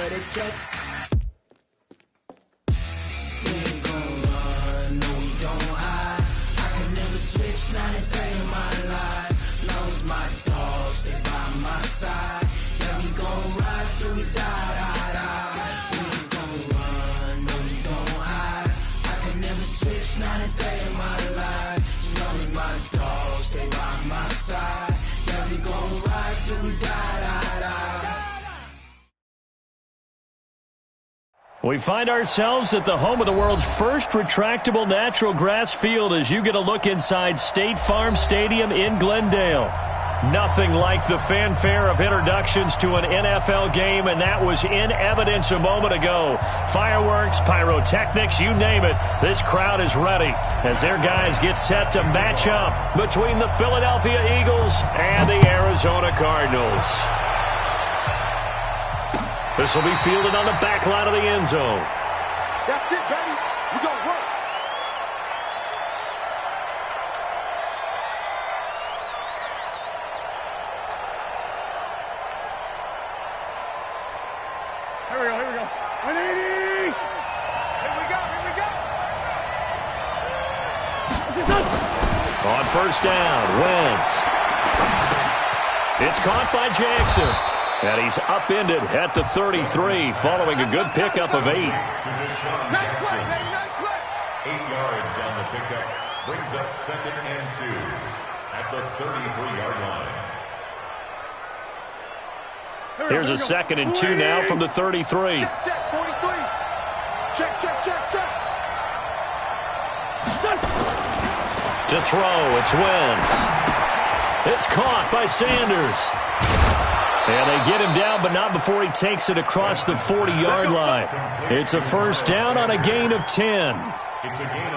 better jet. We ain't gon' run, no we don't hide. I could never switch, not a day in my life. Long as my dogs, they by my side. Yeah, we gon' ride till we die, die, die. We ain't gon' run, no we don't hide. I could never switch, not a day in my life. As long as my dogs, they by my side. Yeah, we gon' ride till we die, die, die. We find ourselves at the home of the world's first retractable natural grass field as you get a look inside State Farm Stadium in Glendale. Nothing like the fanfare of introductions to an NFL game, and that was in evidence a moment ago. Fireworks, pyrotechnics, you name it. This crowd is ready as their guys get set to match up between the Philadelphia Eagles and the Arizona Cardinals. This will be fielded on the back line of the end zone. That's it, baby. We gonna work. Here we go, here we go. 180! Here we go, On first down, Wentz. It's caught by Jackson. And he's upended at the 33 following a good pickup of 8. Nice play, baby, nice play. 8 yards on the pickup. Brings up 2nd and 2 at the 33-yard line. Here's a 2nd and 2 now from the 33. Check, check, 43. Check, check, check, check. To throw, it's Wentz. It's caught by Sanders. And they get him down, but not before he takes it across the 40-yard line. It's a first down on a gain of 10.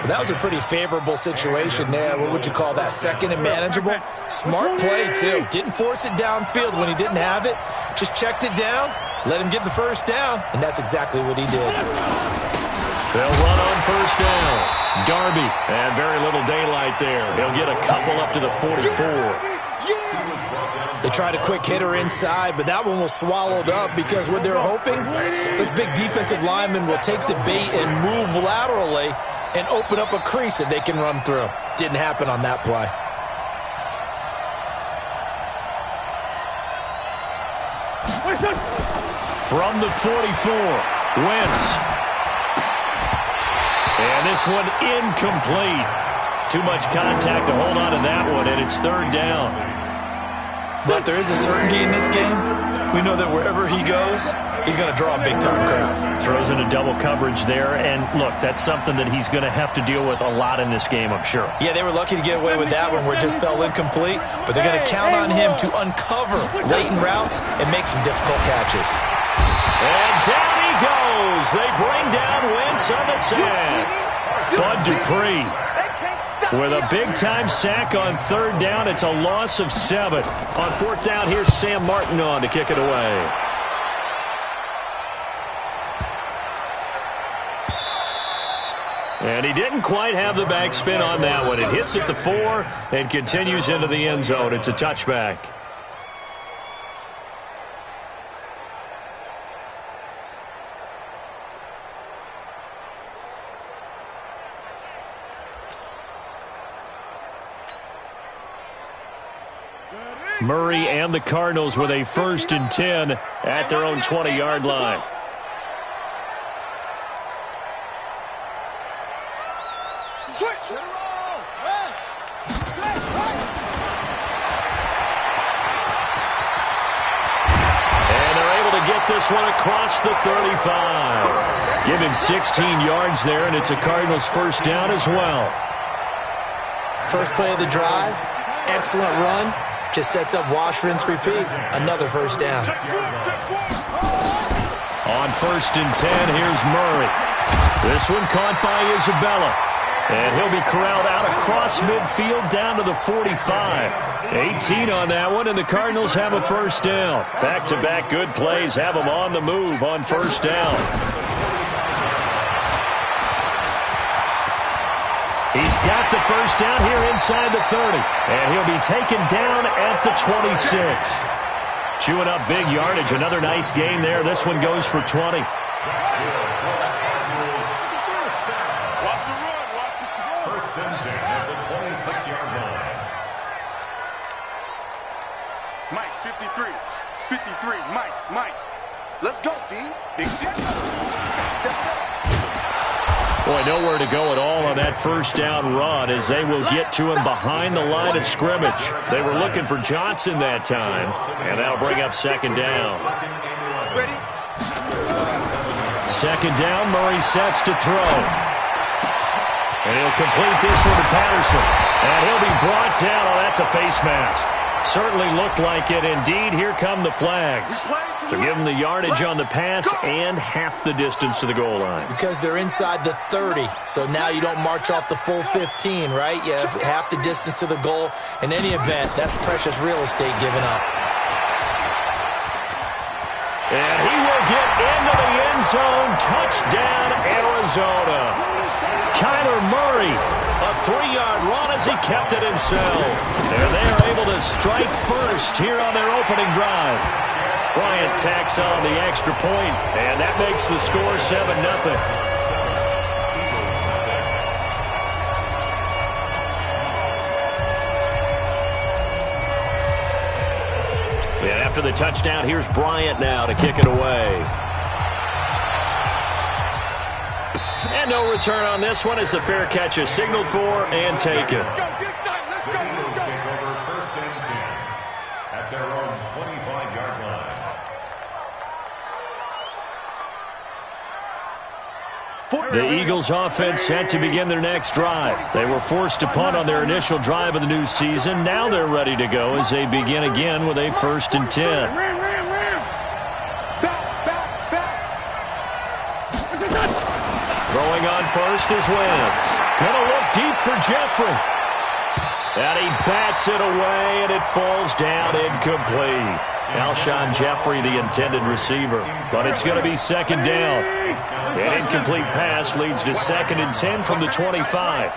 That was a pretty favorable situation there. What would you call that? 2nd and manageable? Smart play, too. Didn't force it downfield when he didn't have it. Just checked it down, let him get the first down, and that's exactly what he did. They'll run on first down. Darby, and very little daylight there. He'll get a couple up to the 44. They tried a quick hitter inside, but that one was swallowed up because what they're hoping, those big defensive linemen will take the bait and move laterally and open up a crease that they can run through. Didn't happen on that play. From the 44, Wentz. And this one incomplete. Too much contact to hold on to that one, and it's 3rd down. But there is a certainty in this game. We know that wherever he goes, he's going to draw a big-time crowd. Throws into double coverage there, and look, that's something that he's going to have to deal with a lot in this game, I'm sure. Yeah, they were lucky to get away with that one where it just fell incomplete, but they're going to count on him to uncover latent routes and make some difficult catches. And down he goes. They bring down Wentz on the sack. Bud Dupree with a big-time sack on 3rd down. It's a loss of 7. On 4th down, here's Sam Martin on to kick it away. And he didn't quite have the backspin on that one. It hits at the 4 and continues into the end zone. It's a touchback. Murray and the Cardinals with a 1st and 10 at their own 20-yard line. Switch, hit it roll. Switch, right. And they're able to get this one across the 35. Give him 16 yards there, and it's a Cardinals 1st down as well. First play of the drive, excellent run. Just sets up wash, rinse, repeat. Another 1st down. On 1st and 10, here's Murray. This one caught by Isabella. And he'll be corralled out across midfield down to the 45. 18 on that one, and the Cardinals have a 1st down. Back-to-back good plays have them on the move on 1st down. He's got the 1st down here inside the 30. And he'll be taken down at the 26. Chewing up big yardage. Another nice gain there. This one goes for 20. First and 10 at the 26-yard line. Mike, 53. 53. Mike. Let's go, D. Big shot. Boy, nowhere to go at all on that first down run as they will get to him behind the line of scrimmage. They were looking for Johnson that time, and that'll bring up second down. Ready? Second down, Murray sets to throw. And he'll complete this one to Patterson. And he'll be brought down. Oh, that's a face mask. Certainly looked like it. Indeed, here come the flags. So give them the yardage on the pass and half the distance to the goal line. Because they're inside the 30, so now you don't march off the full 15, right? You have half the distance to the goal. In any event, that's precious real estate given up. And he will get into the end zone. Touchdown, Arizona. Kyler Murray, a 3-yard run as he kept it himself. And they are able to strike first here on their opening drive. Bryant tacks on the extra point, and that makes the score 7-0. And after the touchdown, here's Bryant now to kick it away. And no return on this one as the fair catch is signaled for and taken. At their own 25-yard line. The Eagles offense set to begin their next drive. They were forced to punt on their initial drive of the new season. Now they're ready to go as they begin again with a 1st and 10. Throwing on first is Wentz. Gonna look deep for Jeffrey. And he bats it away, and it falls down incomplete. Alshon Jeffrey, the intended receiver. But it's going to be second down. An incomplete pass leads to 2nd and 10 from the 25.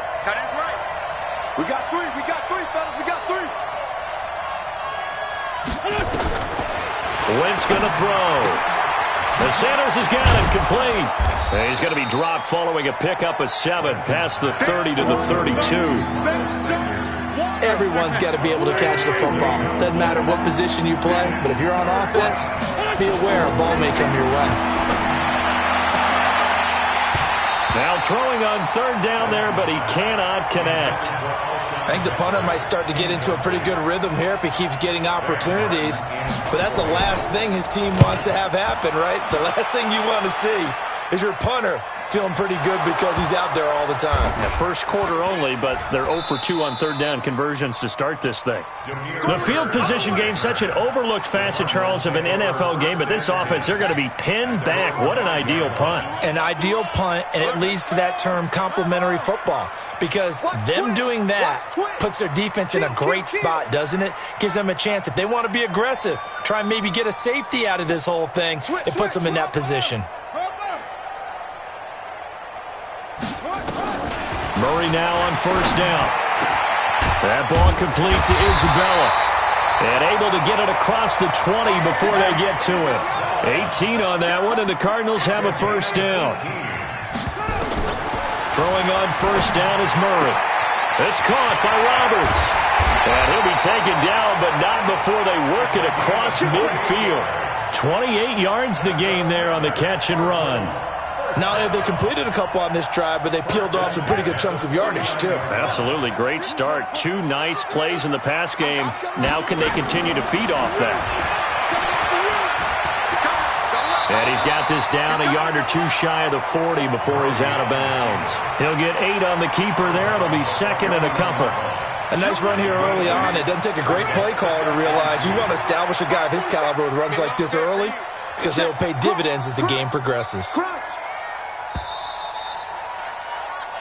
We got three, fellas. We got three. Wentz going to throw. The Sanders has got it complete. And he's going to be dropped following a pickup of 7 past the 30 to the 32. Everyone's got to be able to catch the football. Doesn't matter what position you play, but if you're on offense, be aware a ball may come your way. Now throwing on 3rd down there, but he cannot connect. I think the punter might start to get into a pretty good rhythm here if he keeps getting opportunities. But that's the last thing his team wants to have happen, right? The last thing you want to see is your punter feeling pretty good because he's out there all the time. Yeah, first quarter only, but they're 0 for 2 on 3rd down conversions to start this thing. The field position game, such an overlooked facet, Charles, of an NFL game, but this offense, they're going to be pinned back. What an ideal punt. An ideal punt, and it leads to that term complementary football. Because them doing that puts their defense in a great spot, doesn't it? Gives them a chance. If they want to be aggressive, try and maybe get a safety out of this whole thing, it puts them in that position. Murray now on 1st down. That ball complete to Isabella. And able to get it across the 20 before they get to it. 18 on that one, and the Cardinals have a 1st down. Throwing on 1st down is Murray. It's caught by Roberts. And he'll be taken down, but not before they work it across midfield. 28 yards the gain there on the catch and run. Not only have they completed a couple on this drive, but they peeled off some pretty good chunks of yardage, too. Absolutely. Great start. 2 nice plays in the pass game. Now can they continue to feed off that? And he's got this down a yard or 2 shy of the 40 before he's out of bounds. He'll get 8 on the keeper there. It'll be 2nd and a couple. A nice run here early on. It doesn't take a great play caller to realize you want to establish a guy of his caliber with runs like this early because they'll pay dividends as the game progresses.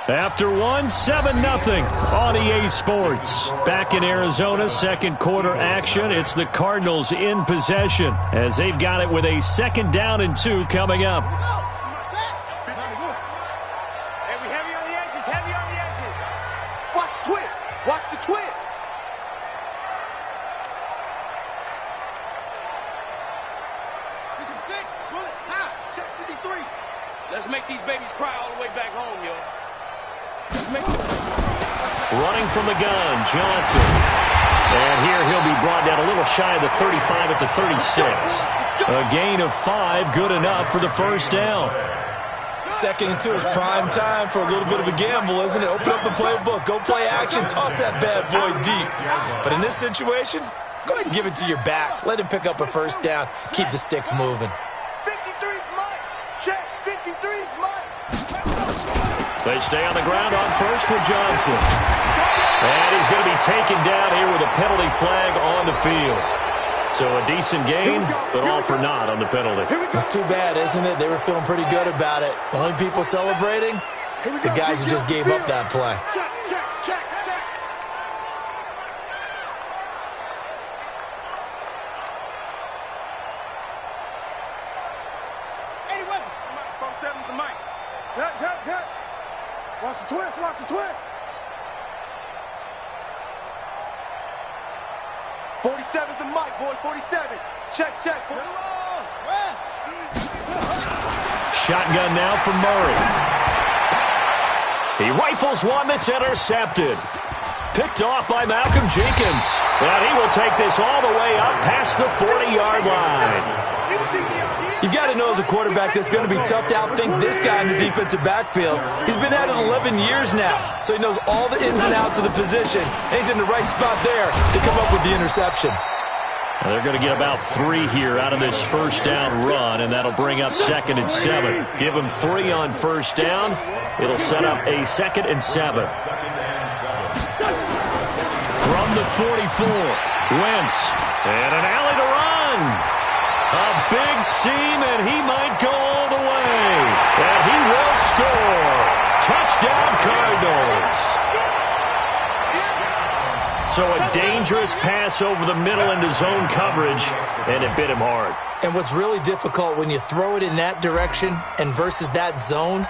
After 1, 7-0 on EA Sports. Back in Arizona, 2nd quarter action. It's the Cardinals in possession as they've got it with a 2nd down and 2 coming up. Heavy on the edges, heavy on the edges. Watch the twist, watch the twist. Let's make these babies cry all the way back home, yo. Running from the gun, Johnson. And here he'll be brought down a little shy of the 35 at the 36. A gain of 5, good enough for the first down. 2nd and 2 is prime time for a little bit of a gamble, isn't it? Open up the playbook, go play action, toss that bad boy deep. But in this situation, go ahead and give it to your back. Let him pick up a first down. Keep the sticks moving. 53's mine. Check. 53's mine. They stay on the ground on first for Johnson. And he's going to be taken down here with a penalty flag on the field. So a decent gain, but all for naught on the penalty. It's too bad, isn't it? They were feeling pretty good about it. The only people celebrating, the guys who just gave up that play. Check. Anyway, 47's the mic. Hit. Watch the twist. 47's the mic, boys. 47. Check. Shotgun now from Murray. He rifles one that's intercepted. Picked off by Malcolm Jenkins. And he will take this all the way up past the 40-yard line. You've got to know as a quarterback it's going to be tough to outthink this guy in the defensive backfield. He's been at it 11 years now, so he knows all the ins and outs of the position, and he's in the right spot there to come up with the interception. And they're going to get about 3 here out of this first down run, and that'll bring up 2nd and 7. Give them 3 on first down. It'll set up a 2nd and 7. From the 44, Wentz, and an alley to run. A big seam, and he might go all the way. And he will score. Touchdown, Cardinals. So a dangerous pass over the middle into zone coverage, and it bit him hard. And what's really difficult when you throw it in that direction and versus that zone,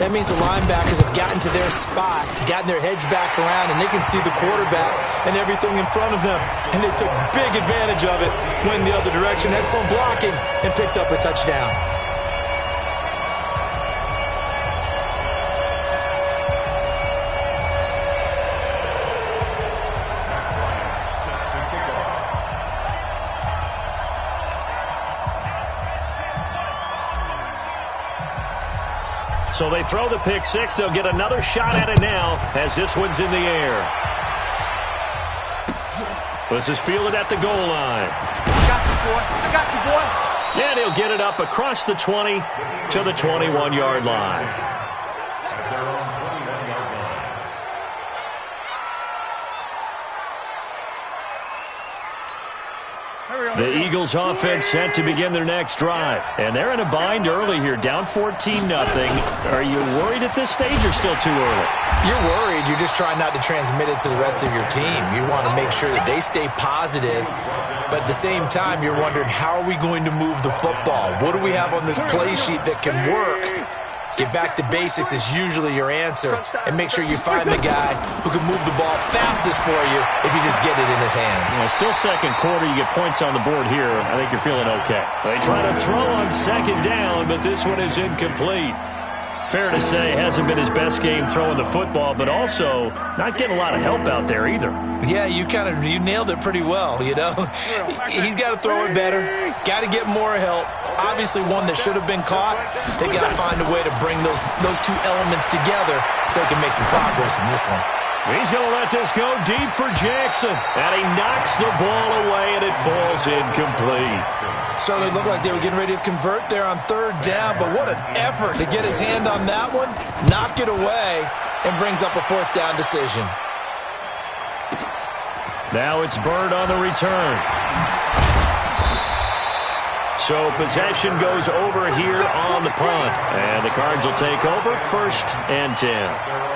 that means the linebackers have gotten to their spot, gotten their heads back around, and they can see the quarterback and everything in front of them. And they took big advantage of it, went the other direction, excellent blocking, and picked up a touchdown. So they throw the pick six. They'll get another shot at it now as this one's in the air. This is fielded at the goal line. I got you, boy. Yeah, they'll get it up across the 20 to the 21-yard line. At their own 21-yard line. The Eagles offense set to begin their next drive. And they're in a bind early here, down 14-0. Are you worried at this stage or still too early? You're worried. You're just trying not to transmit it to the rest of your team. You want to make sure that they stay positive. But at the same time, you're wondering, how are we going to move the football? What do we have on this play sheet that can work? Get back to basics is usually your answer. And make sure you find the guy who can move the ball fastest for you if you just get it in his hands. Yeah, still second quarter. You get points on the board here. I think you're feeling okay. They try to throw on second down, but this one is incomplete. Fair to say, hasn't been his best game throwing the football, but also not getting a lot of help out there either. Yeah, you nailed it pretty well, you know. He's got to throw it better, got to get more help. Obviously one that should have been caught. They got to find a way to bring those two elements together so they can make some progress in this one. He's going to let this go deep for Jackson. And he knocks the ball away, and it falls incomplete. Certainly looked like they were getting ready to convert there on third down, but what an effort to get his hand on that one, knock it away, and brings up a fourth down decision. Now it's Bird on the return. So possession goes over here on the punt. And the Cards will take over, 1st and 10.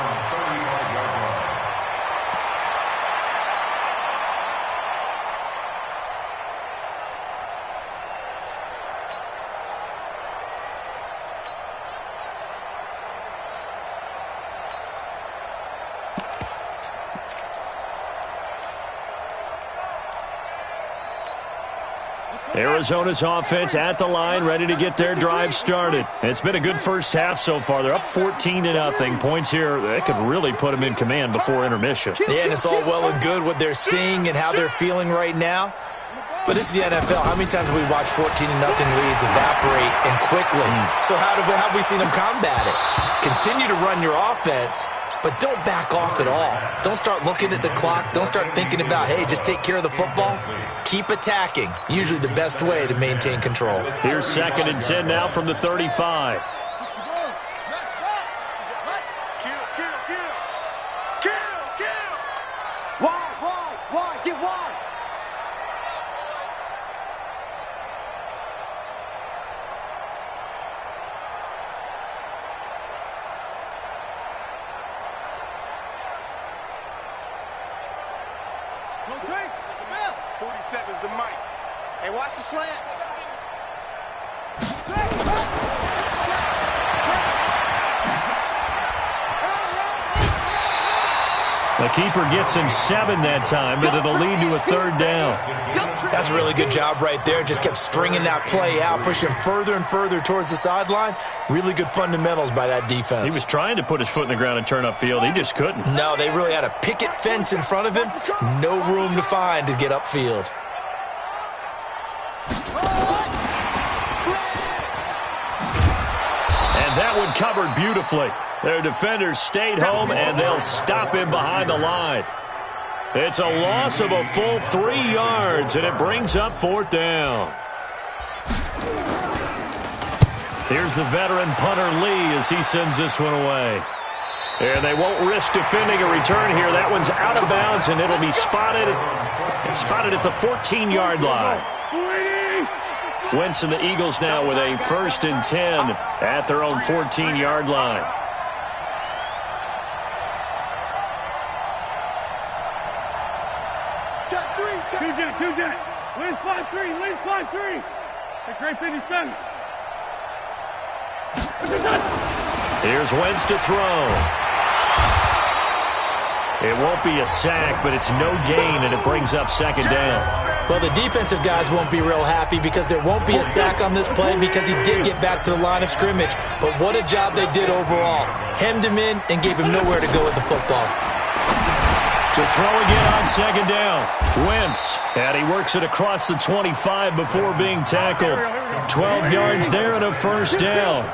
Arizona's offense at the line, ready to get their drive started. It's been a good first half so far. They're up 14-0. Points here, that could really put them in command before intermission. Yeah, and it's all well and good what they're seeing and how they're feeling right now. But this is the NFL. How many times have we watched 14-0 leads evaporate and quickly? So how have we seen them combat it? Continue to run your offense, but don't back off at all. Don't start looking at the clock. Don't start thinking about, hey, just take care of the football. Keep attacking. Usually the best way to maintain control. Here's 2nd and 10 now from the 35. Wide, get wide. Go take. 47's the mic. Hey, watch the slant. The keeper gets him 7 that time, but it'll lead to a 3rd down. That's a really good job right there. Just kept stringing that play out, pushing further and further towards the sideline. Really good fundamentals by that defense. He was trying to put his foot in the ground and turn upfield. He just couldn't. No, they really had a picket fence in front of him. No room to find to get upfield. And that one covered beautifully. Their defenders stayed home, and they'll stop him behind the line. It's a loss of a full 3 yards, and it brings up 4th down. Here's the veteran punter Lee as he sends this one away. And they won't risk defending a return here. That one's out of bounds, and it'll be spotted at the 14-yard line. Wentz and the Eagles now with a 1st and 10 at their own 14-yard line. Two jet. Wins 5-3. Wins 5-3. That's great finish, Ben. Here's Wentz to throw. It won't be a sack, but it's no gain, and it brings up 2nd down. Well, the defensive guys won't be real happy because there won't be a sack on this play because he did get back to the line of scrimmage. But what a job they did overall. Hemmed him in and gave him nowhere to go with the football. To throw again on 2nd down. Wentz, and he works it across the 25 before being tackled. 12 yards there and a 1st down.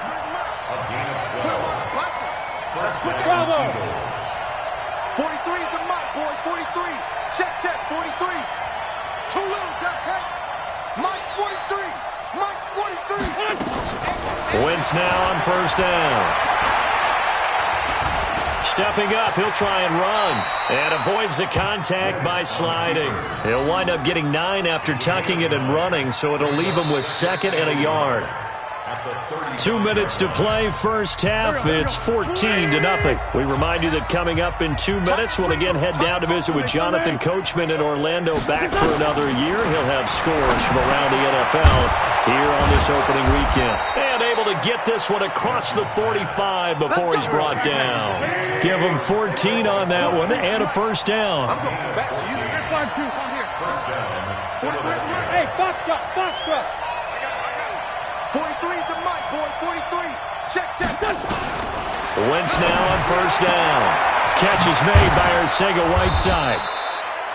Bravo. 43 is the mic, boy. 43. Check. 43. Too little, got hit. Mike's 43. Mike's 43. Wentz now on 1st down. Stepping up, he'll try and run. And avoids the contact by sliding. He'll wind up getting 9 after tucking it and running, so it'll leave him with 2nd and a yard. 2 minutes to play, first half. It's 14-0. We remind you that coming up in 2 minutes, we'll again head down to visit with Jonathan Coachman in Orlando, back for another year. He'll have scores from around the NFL here on this opening weekend. And able to get this one across the 45 before he's brought down. Give him 14 on that one and a 1st down. I'm going back to you. 5-2, come here. Hey, box truck. 43 is the mic, boy. 43. Check. Wentz now on 1st down. Catch is made by Arcega-Whiteside.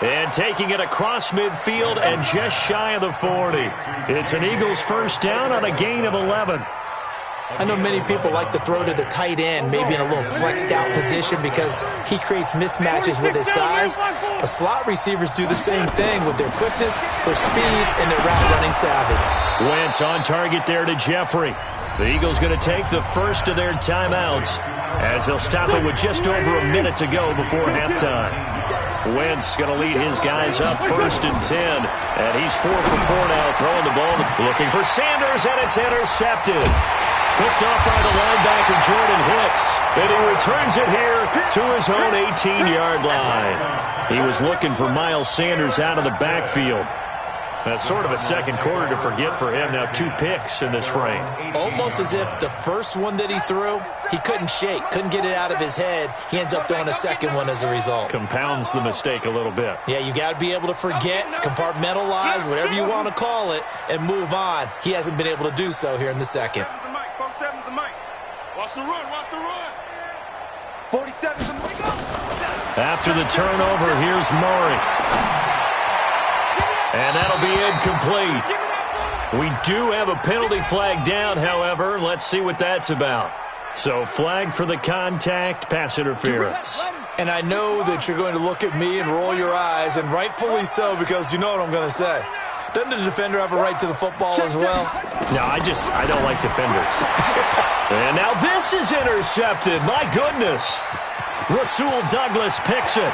And taking it across midfield and just shy of the 40. It's an Eagles 1st down on a gain of 11. I know many people like to throw to the tight end, maybe in a little flexed out position because he creates mismatches with his size. But slot receivers do the same thing with their quickness, their speed, and their route running savvy. Wentz on target there to Jeffrey. The Eagles going to take the first of their timeouts as they'll stop it with just over a minute to go before halftime. Wentz going to lead his guys up 1st and 10. And he's 4 for 4 now, throwing the ball. Looking for Sanders, and it's intercepted. Picked up by the linebacker Jordan Hicks. And he returns it here to his own 18-yard line. He was looking for Miles Sanders out of the backfield. That's sort of a second quarter to forget for him. Now 2 picks in this frame. Almost as if the first one that he threw, he couldn't shake, couldn't get it out of his head. He ends up throwing a second one as a result. Compounds the mistake a little bit. Yeah, you got to be able to forget, compartmentalize, whatever you want to call it, and move on. He hasn't been able to do so here in the second. Watch the run, watch the run. 47's the Mike. After the turnover, here's Murray. And that'll be incomplete. We do have a penalty flag down, however. Let's see what that's about. So flag for the contact, pass interference. And I know that you're going to look at me and roll your eyes, and rightfully so, because you know what I'm going to say. Doesn't the defender have a right to the football as well? No, I don't like defenders. And now this is intercepted. My goodness. Rasul Douglas picks it.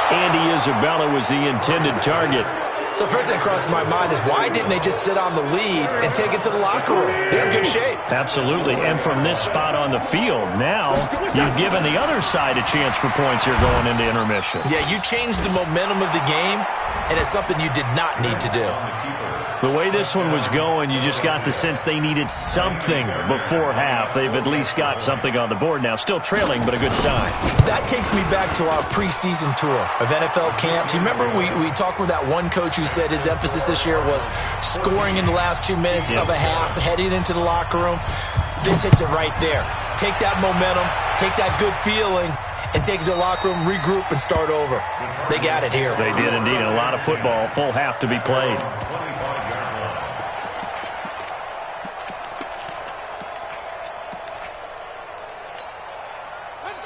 Andy Isabella was the intended target. So first thing that crossed my mind is why didn't they just sit on the lead and take it to the locker room? They're in good shape. Absolutely. And from this spot on the field, now you've given the other side a chance for points here going into intermission. Yeah, you changed the momentum of the game, and it's something you did not need to do. The way this one was going, you just got the sense they needed something before half. They've at least got something on the board now. Still trailing, but a good sign. That takes me back to our preseason tour of NFL camps. You remember we talked with that one coach who said his emphasis this year was scoring in the last 2 minutes of a half, heading into the locker room. This hits it right there. Take that momentum, take that good feeling, and take it to the locker room, regroup, and start over. They got it here. They did indeed. A lot of football, full half to be played.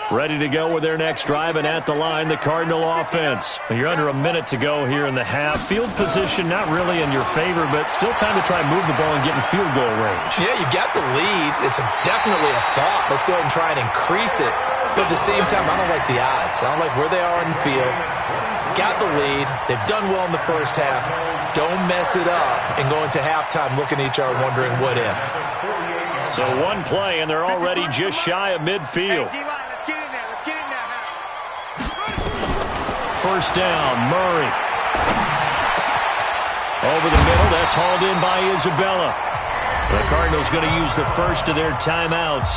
Ready to go with their next drive, and at the line, the Cardinal offense. You're under a minute to go here in the half. Field position not really in your favor, but still time to try and move the ball and get in field goal range. Yeah, you got the lead. It's definitely a thought. Let's go ahead and try and increase it. But at the same time, I don't like the odds. I don't like where they are in the field. Got the lead. They've done well in the first half. Don't mess it up and go into halftime looking at each other wondering what if. So one play, and they're already just shy of midfield. First down, Murray. Over the middle, that's hauled in by Isabella. The Cardinals going to use the first of their timeouts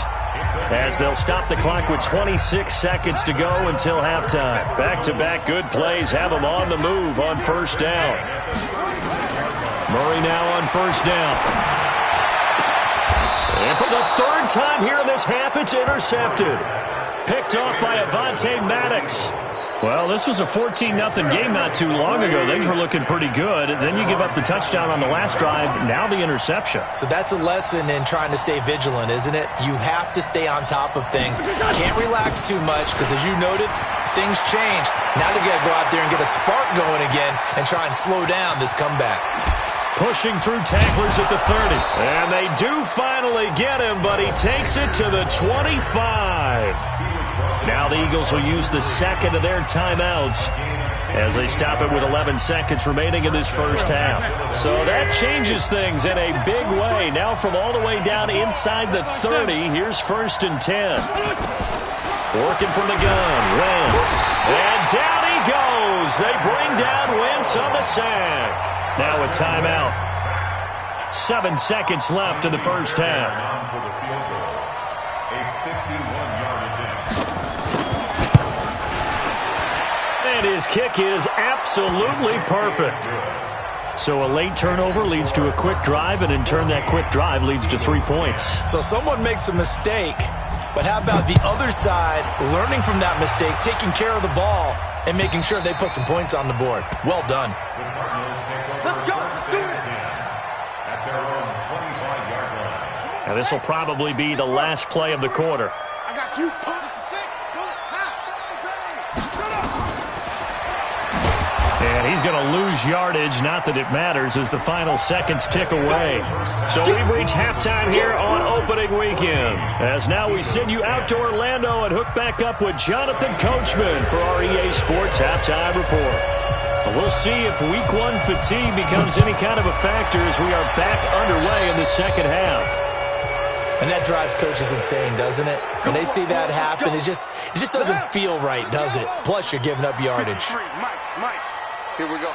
as they'll stop the clock with 26 seconds to go until halftime. Back-to-back good plays have them on the move on first down. Murray now on first down. And for the third time here in this half, it's intercepted. Picked off by Avonte Maddox. Well, this was a 14-0 game not too long ago. Things were looking pretty good. Then you give up the touchdown on the last drive. Now the interception. So that's a lesson in trying to stay vigilant, isn't it? You have to stay on top of things. Can't relax too much because, as you noted, things change. Now they've got to go out there and get a spark going again and try and slow down this comeback. Pushing through tacklers at the 30. And they do finally get him, but he takes it to the 25. Now the Eagles will use the second of their timeouts as they stop it with 11 seconds remaining in this first half. So that changes things in a big way. Now from all the way down inside the 30, here's 1st and 10. Working from the gun, Wentz. And down he goes. They bring down Wentz on the sack. Now a timeout. 7 seconds left in the first half. And his kick is absolutely perfect. So a late turnover leads to a quick drive, and in turn that quick drive leads to 3 points. So someone makes a mistake, but how about the other side learning from that mistake, taking care of the ball, and making sure they put some points on the board? Well done. Let's go. Do it. Now this will probably be the last play of the quarter. I got you. And he's going to lose yardage, not that it matters, as the final seconds tick away. So we've reached halftime here on opening weekend. As now we send you out to Orlando and hook back up with Jonathan Coachman for our EA Sports Halftime Report. We'll see if Week 1 fatigue becomes any kind of a factor as we are back underway in the second half. And that drives coaches insane, doesn't it? When they see that happen, it just doesn't feel right, does it? Plus, you're giving up yardage. Mike. Here we go.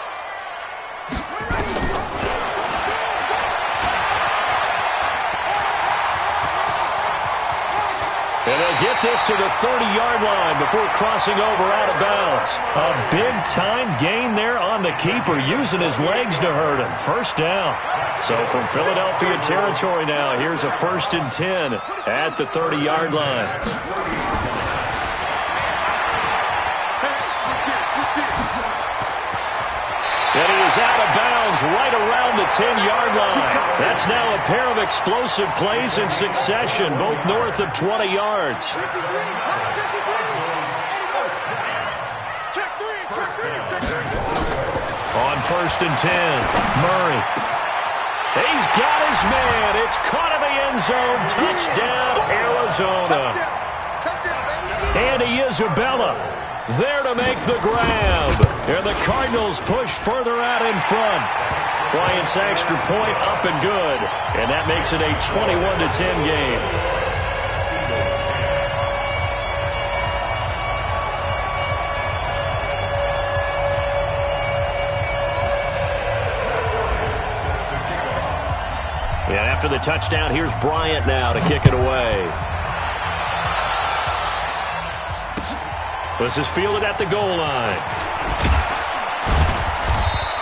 And they'll get this to the 30-yard line before crossing over out of bounds. A big-time gain there on the keeper, using his legs to hurt him. First down. So from Philadelphia territory now, here's a 1st and 10 at the 30-yard line. And he is out of bounds right around the 10-yard line. That's now a pair of explosive plays in succession, both north of 20 yards. On 1st and 10, Murray. He's got his man. It's caught in the end zone. Touchdown, Arizona. Andy Isabella there to make the grab. And the Cardinals push further out in front. Bryant's extra point up and good. And that makes it a 21-10 game. Yeah, after the touchdown, here's Bryant now to kick it away. This is fielded at the goal line.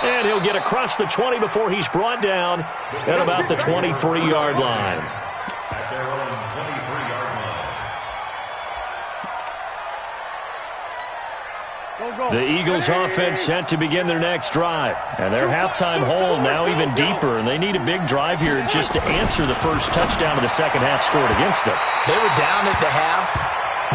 And he'll get across the 20 before he's brought down at about the 23-yard line. At their own 23-yard line. The Eagles offense set to begin their next drive. And their halftime hole now even deeper. And they need a big drive here just to answer the first touchdown of the second half scored against them. They were down at the half.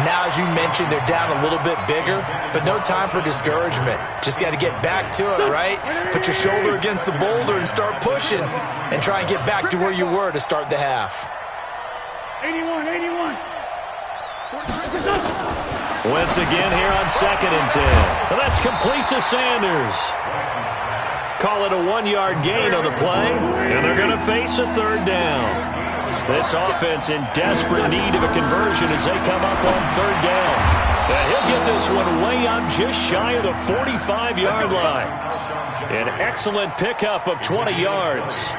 Now, as you mentioned, they're down a little bit bigger, but no time for discouragement. Just got to get back to it, right? Put your shoulder against the boulder and start pushing and try and get back to where you were to start the half. 81. Once again here on 2nd and 10. And that's complete to Sanders. Call it a 1-yard gain on the play, and they're going to face a 3rd down. This offense in desperate need of a conversion as they come up on 3rd down. And he'll get this one way up just shy of the 45-yard line. An excellent pickup of 20 yards.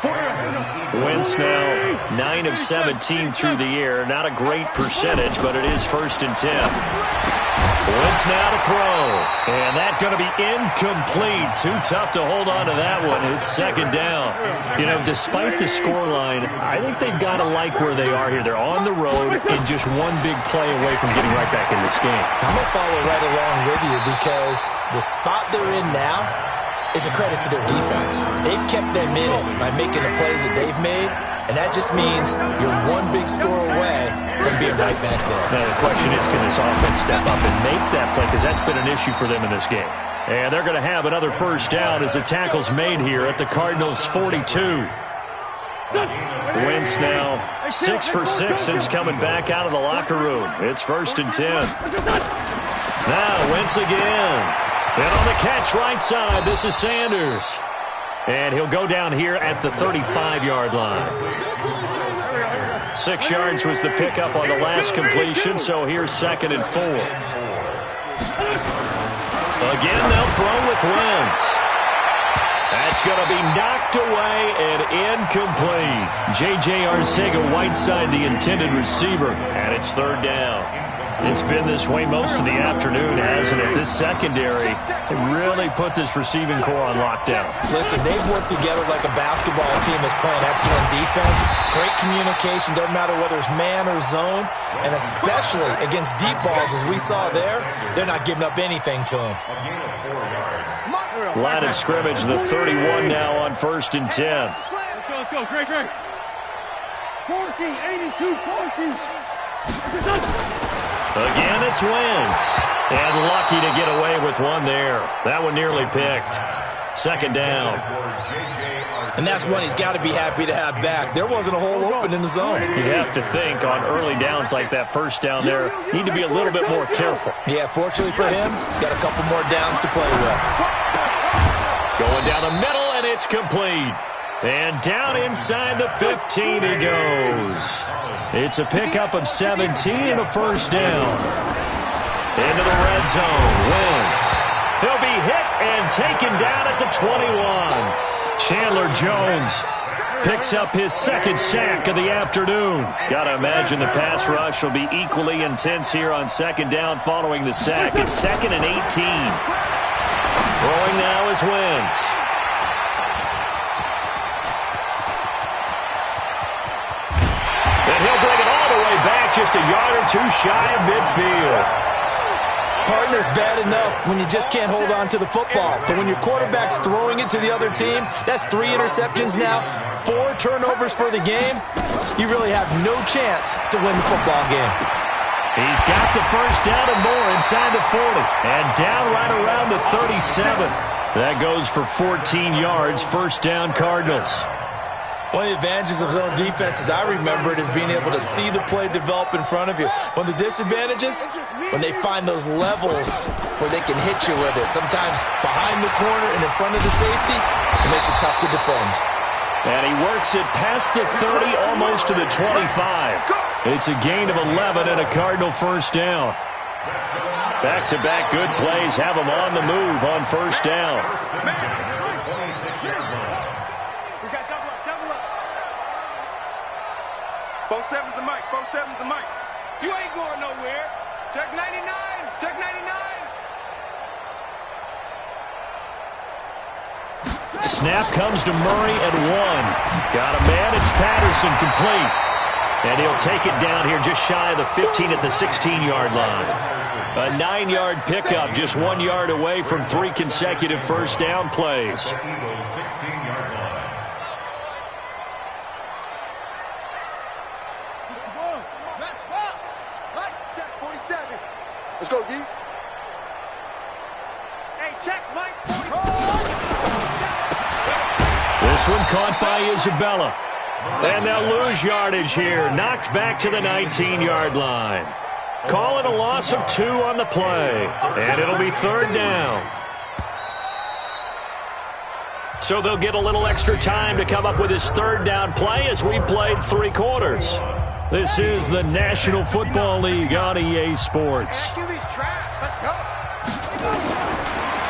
Wentz now 9 of 17 through the air. Not a great percentage, but it is 1st and 10. Wentz now to throw. And that's going to be incomplete. Too tough to hold on to that one. It's 2nd down. You know, despite the scoreline, I think they've got to like where they are here. They're on the road and just one big play away from getting right back in this game. I'm going to follow right along with you because the spot they're in now is a credit to their defense. They've kept them in it by making the plays that they've made, and that just means you're one big score away from being right back there. Now, the question is, can this offense step up and make that play? Because that's been an issue for them in this game. And they're going to have another 1st down as the tackle's made here at the Cardinals' 42. Wentz now 6 for 6 since coming back out of the locker room. It's 1st and 10. Now, Wentz again. And on the catch right side, this is Sanders. And he'll go down here at the 35-yard line. 6 yards was the pickup on the last completion, so here's 2nd and 4. Again, they'll throw with Wentz. That's going to be knocked away and incomplete. J.J. Arcega-Whiteside, the intended receiver, and it's 3rd down. It's been this way most of the afternoon, hasn't it? This secondary really put this receiving core on lockdown. Listen, they've worked together like a basketball team that's playing excellent defense. Great communication, doesn't matter whether it's man or zone, and especially against deep balls, as we saw there, they're not giving up anything to them. Line of scrimmage, the 31 now on 1st and 10. Let's go. Great. 82. Again, it's Wentz. And lucky to get away with one there. That one nearly picked. 2nd down. And that's one he's got to be happy to have back. There wasn't a hole open in the zone. You'd have to think on early downs like that 1st down there, need to be a little bit more careful. Yeah, fortunately for him, got a couple more downs to play with. Going down the middle, and it's complete. And down inside the 15 he goes. It's a pickup of 17 and a 1st down. Into the red zone. Wentz. He'll be hit and taken down at the 21. Chandler Jones picks up his second sack of the afternoon. Got to imagine the pass rush will be equally intense here on second down following the sack. It's 2nd and 18. Throwing now is Wentz. And he'll bring it all the way back, just a yard or two shy of midfield. Partner's bad enough when you just can't hold on to the football. But when your quarterback's throwing it to the other team, that's 3 interceptions now, 4 turnovers for the game. You really have no chance to win the football game. He's got the first down and more inside the 40. And down right around the 37. That goes for 14 yards, first down Cardinals. One of the advantages of zone defense, as I remember it, is being able to see the play develop in front of you. One of the disadvantages, when they find those levels where they can hit you with it. Sometimes behind the corner and in front of the safety, it makes it tough to defend. And he works it past the 30, almost to the 25. It's a gain of 11 and a Cardinal first down. Back-to-back good plays have him on the move on first down. Seven's the mic. 4-7's the mic. You ain't going nowhere. Check 99. Check 99. Snap comes to Murray at 1. Got a man. It's Patterson complete. And he'll take it down here just shy of the 15 at the 16-yard line. A 9-yard pickup, just 1 yard away from 3 consecutive first down plays. 16-yard line. Let's go, D. Hey, check, Mike. This one caught by Isabella. And they'll lose yardage here. Knocked back to the 19-yard line. Calling a loss of 2 on the play. And it'll be third down. So they'll get a little extra time to come up with his third down play as we played 3 quarters. This is the National Football League on EA Sports. Let's go.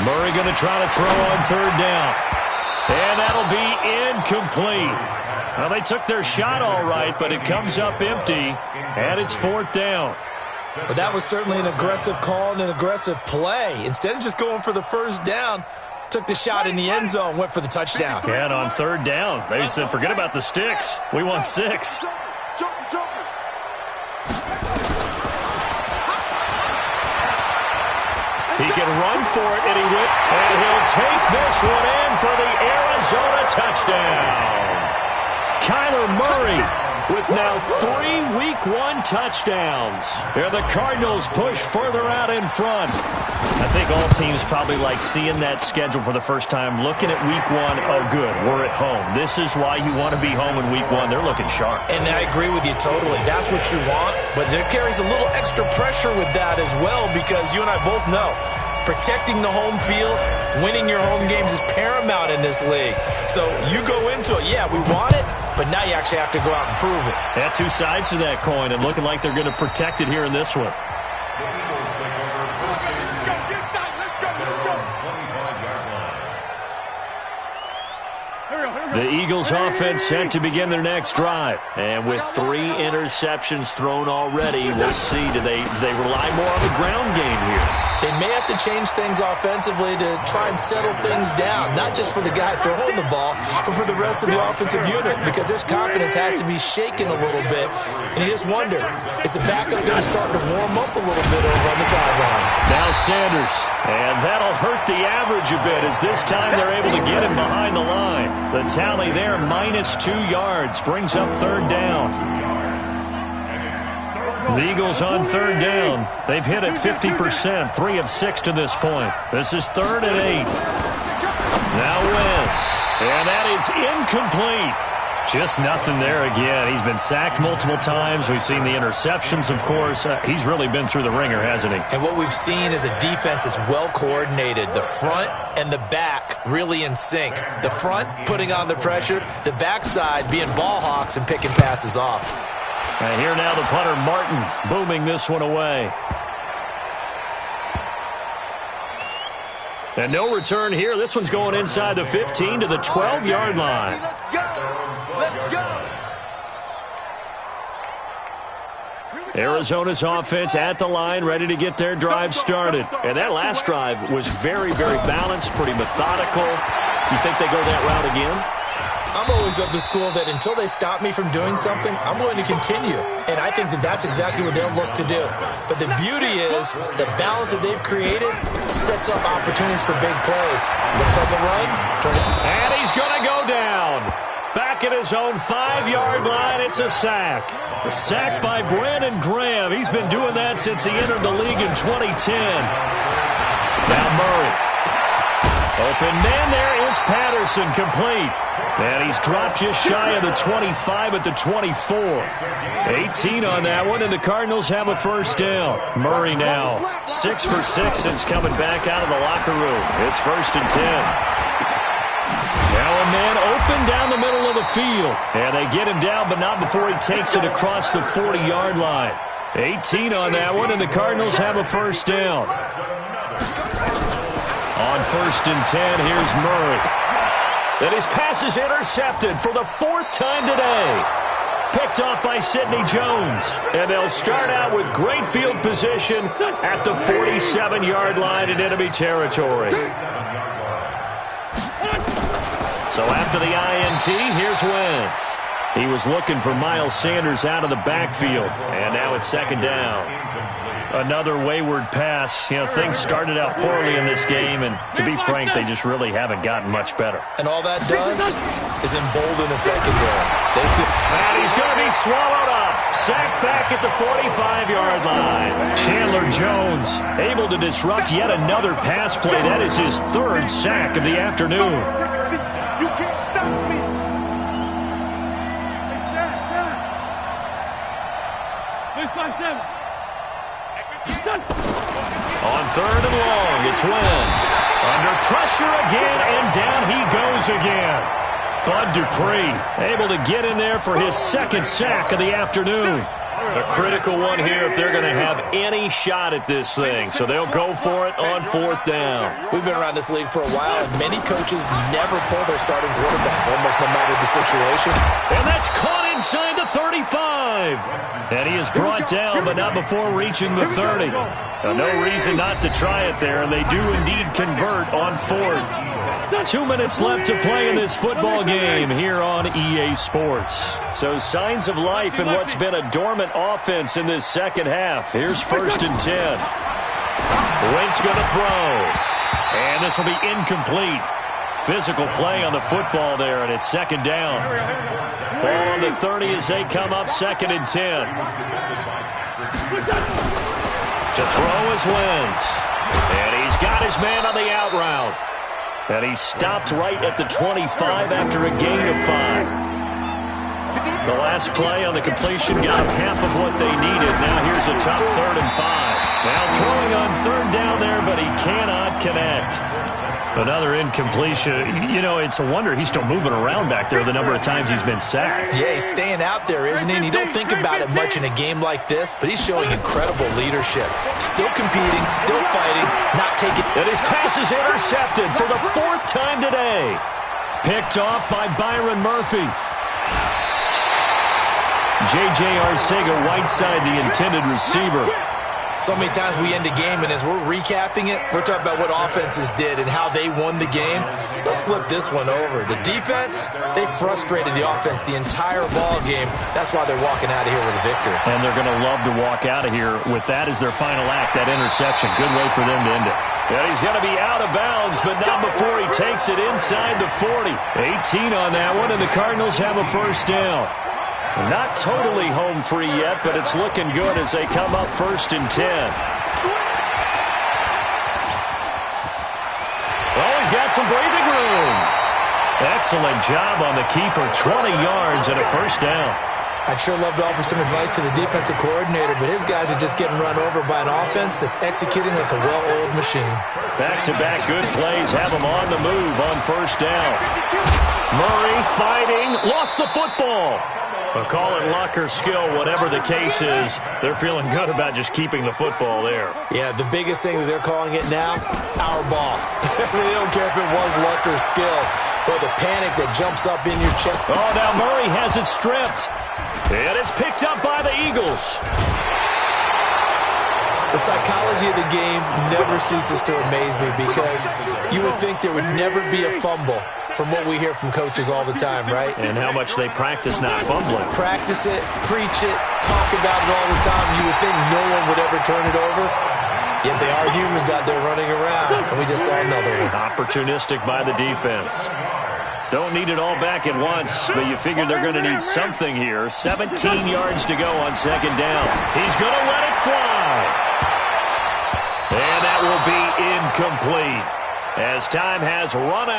Murray going to try to throw on third down. And that'll be incomplete. Well, they took their shot all right, but it comes up empty, and it's fourth down. But that was certainly an aggressive call and an aggressive play. Instead of just going for the first down, took the shot in the end zone, went for the touchdown. And on third down, they said, forget about the sticks. We want 6. He can run for it, and he will. And he'll take this one in for the Arizona touchdown. Kyler Murray with now 3 Week 1 touchdowns. And the Cardinals push further out in front. I think all teams probably like seeing that schedule for the first time, looking at Week 1. Oh, good, we're at home. This is why you want to be home in Week 1. They're looking sharp. And I agree with you totally. That's what you want. But there carries a little extra pressure with that as well, because you and I both know protecting the home field, winning your home games is paramount in this league. So you go into it, yeah, we want it, but now you actually have to go out and prove it. Yeah, 2 sides to that coin, and looking like they're going to protect it here in this one. The Eagles offense set to begin their next drive. And with 3 interceptions thrown already, we'll see. Do they rely more on the ground game here? They may have to change things offensively to try and settle things down, not just for the guy throwing the ball, but for the rest of the offensive unit, because their confidence has to be shaken a little bit. And you just wonder, is the backup going to start to warm up a little bit over on the sideline? Now Sanders, and that'll hurt the average a bit as this time they're able to get him behind the line. The tally there, -2 yards, brings up third down. The Eagles on third down. They've hit it 50%, 3 of 6 to this point. This is 3rd and 8. Now Wentz, and that is incomplete. Just nothing there again. He's been sacked multiple times. We've seen the interceptions, of course. He's really been through the ringer, hasn't he? And what we've seen is a defense that's well coordinated. The front and the back really in sync. The front putting on the pressure, the backside being ball hawks and picking passes off. And here now the punter, Martin, booming this one away. And no return here. This one's going inside the 15 to the 12-yard line. Let's go. Arizona's offense at the line, ready to get their drive started. And that last drive was very, very balanced, pretty methodical. You think they go that route again? I'm always of the school that until they stop me from doing something, I'm going to continue. And I think that that's exactly what they'll look to do. But the beauty is the balance that they've created sets up opportunities for big plays. Looks like a run. And he's going to go down. Back at his own 5-yard line, it's a sack. A sack by Brandon Graham. He's been doing that since he entered the league in 2010. Now Murray. Open man there is Patterson, complete. And he's dropped just shy of the 25 at the 24. 18 on that one, and the Cardinals have a first down. Murray now 6 for 6 since coming back out of the locker room. It's 1st and 10. Now a man open down the middle of the field. And they get him down, but not before he takes it across the 40-yard line. 18 on that one, and the Cardinals have a first down. On 1st and 10, here's Murray. And his pass is intercepted for the 4th time today. Picked off by Sidney Jones. And they'll start out with great field position at the 47-yard line in enemy territory. So after the INT, here's Wentz. He was looking for Miles Sanders out of the backfield. And now it's 2nd down. Another wayward pass. You know, things started out poorly in this game, and to be frank, they just really haven't gotten much better. And all that does is embolden a secondary. And he's going to be swallowed up. Sacked back at the 45-yard line. Chandler Jones able to disrupt yet another pass play. That is his 3rd sack of the afternoon. You can't stop me. Lose 5-7. On 3rd and long, it's Wentz. Under pressure again, and down he goes again. Bud Dupree able to get in there for his 2nd sack of the afternoon. A critical one here if they're going to have any shot at this thing. So they'll go for it on 4th down. We've been around this league for a while, and many coaches never pull their starting quarterback, almost no matter the situation. And that's caught inside the 35. And he is brought down, but not before reaching the 30. No reason not to try it there, and they do indeed convert on 4th. 2 minutes left to play in this football game here on EA Sports. So signs of life in what's been a dormant offense in this second half. Here's 1st and 10. Wentz going to throw. And this will be incomplete. Physical play on the football there, and it's 2nd down. Ball on the 30 as they come up 2nd and 10. To throw is Wentz. And he's got his man on the out route. And he stopped right at the 25 after a gain of 5. The last play on the completion got him half of what they needed. Now here's a tough 3rd and 5. Now throwing on 3rd down there, but he cannot connect. Another incompletion. You know, it's a wonder he's still moving around back there the number of times he's been sacked. Yeah, he's staying out there, isn't he? And you don't think about it much in a game like this, but he's showing incredible leadership. Still competing, still fighting, not taking... And his pass is intercepted for the 4th time today. Picked off by Byron Murphy. J.J. Arcega-Whiteside, the intended receiver. So many times we end a game, and as we're recapping it, we're talking about what offenses did and how they won the game. Let's flip this one over. The defense, they frustrated the offense the entire ball game. That's why they're walking out of here with a victory. And they're going to love to walk out of here with that as their final act, that interception. Good way for them to end it. Yeah, he's going to be out of bounds, but not before he takes it inside the 40. 18 on that one, and the Cardinals have a first down. Not totally home free yet, but it's looking good as they come up 1st and 10. Oh, he's got some breathing room. Excellent job on the keeper. 20 yards and a first down. I'd sure love to offer some advice to the defensive coordinator, but his guys are just getting run over by an offense that's executing like a well-oiled machine. Back-to-back good plays have them on the move on 1st down. Murray fighting, lost the football. But call it luck or skill, whatever the case is, they're feeling good about just keeping the football there. Yeah, the biggest thing that they're calling it now, our ball. They don't care if it was luck or skill, but the panic that jumps up in your chest. Oh, now Murray has it stripped. And it's picked up by the Eagles. The psychology of the game never ceases to amaze me because you would think there would never be a fumble from what we hear from coaches all the time, right? And how much they practice not fumbling. Practice it, preach it, talk about it all the time. You would think no one would ever turn it over. Yet they are humans out there running around, and we just saw another one. Opportunistic by the defense. Don't need it all back at once, but you figure they're going to need something here. 17 yards to go on second down. He's going to let it fly. And that will be incomplete as time has run out.